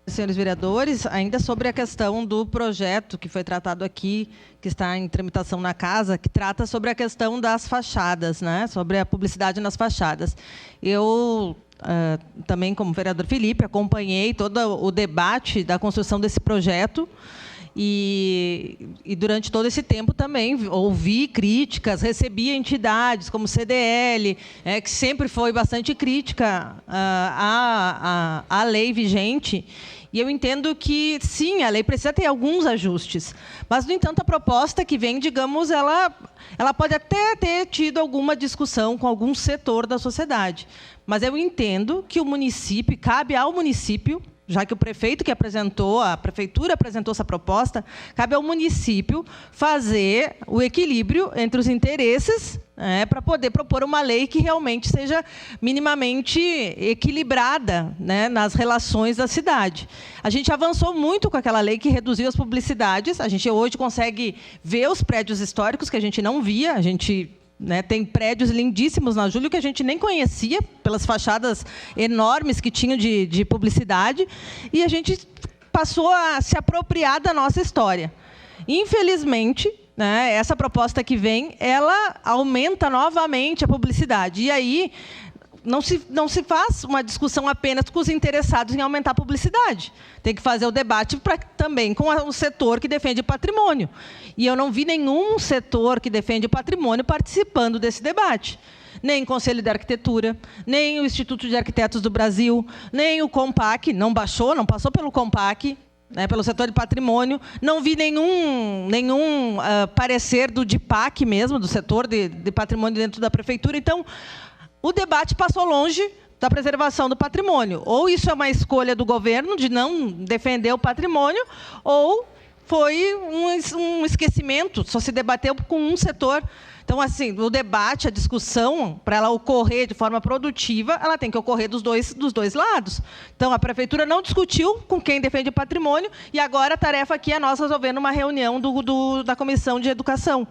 Senhores vereadores, ainda sobre a questão do projeto que foi tratado aqui, que está em tramitação na casa, que trata sobre a questão das fachadas, né? Sobre a publicidade nas fachadas. Eu, também, como vereador Felipe, acompanhei todo o debate da construção desse projeto. E durante todo esse tempo também ouvi críticas, recebi entidades como o CDL, que sempre foi bastante crítica à lei vigente. E eu entendo que, sim, a lei precisa ter alguns ajustes. Mas, no entanto, a proposta que vem, digamos, ela pode até ter tido alguma discussão com algum setor da sociedade. Mas eu entendo que o município, cabe ao município, já que o prefeito que apresentou, a prefeitura apresentou essa proposta, cabe ao município fazer o equilíbrio entre os interesses, para poder propor uma lei que realmente seja minimamente equilibrada, né, nas relações da cidade. A gente avançou muito com aquela lei que reduziu as publicidades. A gente hoje consegue ver os prédios históricos que a gente não via. A gente, né, tem prédios lindíssimos na Júlio que a gente nem conhecia, pelas fachadas enormes que tinham de publicidade, e a gente passou a se apropriar da nossa história. Infelizmente, né, essa proposta que vem, ela aumenta novamente a publicidade. E aí não se faz uma discussão apenas com os interessados em aumentar a publicidade. Tem que fazer o debate também com o setor que defende patrimônio. E eu não vi nenhum setor que defende patrimônio participando desse debate. Nem o Conselho de Arquitetura, nem o Instituto de Arquitetos do Brasil, nem o COMPAC, não passou pelo COMPAC, né, pelo setor de patrimônio. Não vi nenhum parecer do DIPAC mesmo, do setor de patrimônio dentro da prefeitura. Então, o debate passou longe da preservação do patrimônio. Ou isso é uma escolha do governo de não defender o patrimônio, ou foi um esquecimento, só se debateu com um setor. Então, assim, o debate, a discussão, para ela ocorrer de forma produtiva, ela tem que ocorrer dos dois lados. Então, a prefeitura não discutiu com quem defende o patrimônio, e agora a tarefa aqui é nós resolver numa reunião da Comissão de Educação.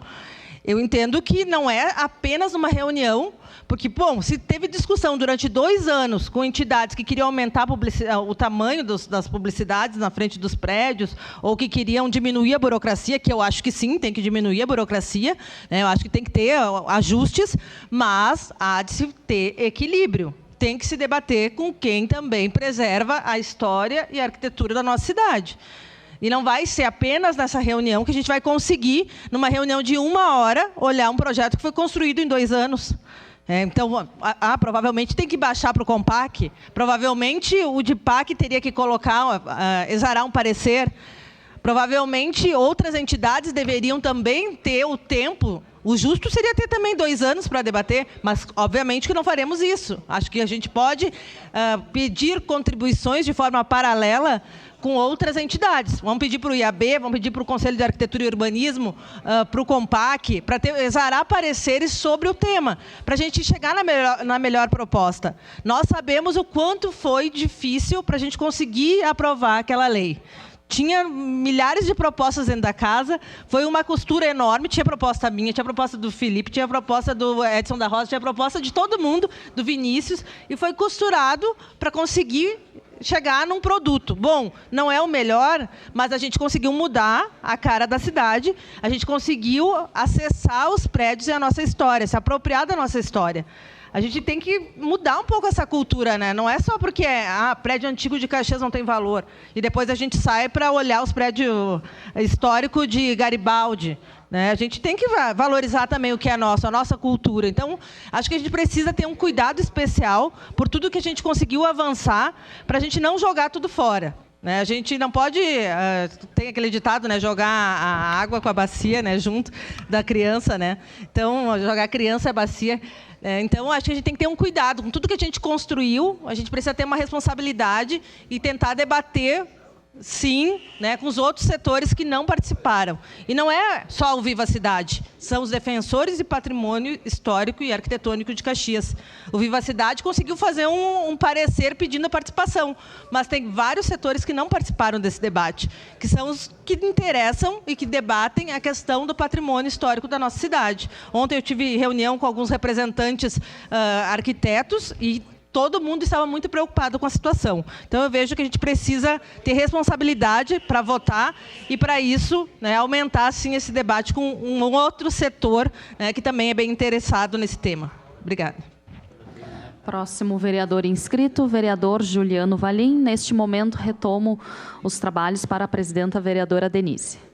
Eu entendo que não é apenas uma reunião, porque, bom, se teve discussão durante 2 anos com entidades que queriam aumentar o tamanho das publicidades na frente dos prédios, ou que queriam diminuir a burocracia, que eu acho que sim, tem que diminuir a burocracia, né, eu acho que tem que ter ajustes, mas há de se ter equilíbrio. Tem que se debater com quem também preserva a história e a arquitetura da nossa cidade. E não vai ser apenas nessa reunião que a gente vai conseguir, numa reunião de 1 hora, olhar um projeto que foi construído em 2 anos. Então, provavelmente tem que baixar para o COMPAC, provavelmente o DIPAC teria que exarar um parecer, provavelmente outras entidades deveriam também ter o tempo. O justo seria ter também 2 anos para debater, mas, obviamente, que não faremos isso. Acho que a gente pode pedir contribuições de forma paralela com outras entidades. Vamos pedir para o IAB, vamos pedir para o Conselho de Arquitetura e Urbanismo, para o COMPAC, para exarar pareceres sobre o tema, para a gente chegar na melhor proposta. Nós sabemos o quanto foi difícil para a gente conseguir aprovar aquela lei. Tinha milhares de propostas dentro da casa, foi uma costura enorme, tinha proposta minha, tinha proposta do Felipe, tinha proposta do Edson da Rosa, tinha proposta de todo mundo, do Vinícius, e foi costurado para conseguir chegar num produto. Bom, não é o melhor, mas a gente conseguiu mudar a cara da cidade, a gente conseguiu acessar os prédios e a nossa história, se apropriar da nossa história. A gente tem que mudar um pouco essa cultura, né? Não é só porque prédio antigo de Caxias não tem valor, e depois a gente sai para olhar os prédios históricos de Garibaldi, né? A gente tem que valorizar também o que é nosso, a nossa cultura. Então, acho que a gente precisa ter um cuidado especial por tudo que a gente conseguiu avançar, para a gente não jogar tudo fora. A gente não pode, tem aquele ditado, né, jogar a água com a bacia, né, junto da criança, né? Então, jogar a criança e a bacia. Então, acho que a gente tem que ter um cuidado com tudo que a gente construiu. A gente precisa ter uma responsabilidade e tentar debater, sim, né, com os outros setores que não participaram. E não é só o Viva Cidade, são os defensores de patrimônio histórico e arquitetônico de Caxias. O Viva Cidade conseguiu fazer um parecer pedindo a participação, mas tem vários setores que não participaram desse debate, que são os que interessam e que debatem a questão do patrimônio histórico da nossa cidade. Ontem eu tive reunião com alguns representantes arquitetos, e todo mundo estava muito preocupado com a situação. Então, eu vejo que a gente precisa ter responsabilidade para votar e, para isso, né, aumentar assim, esse debate com um outro setor, né, que também é bem interessado nesse tema. Obrigada. Próximo vereador inscrito, vereador Juliano Valim. Neste momento, retomo os trabalhos para a presidenta vereadora Denise.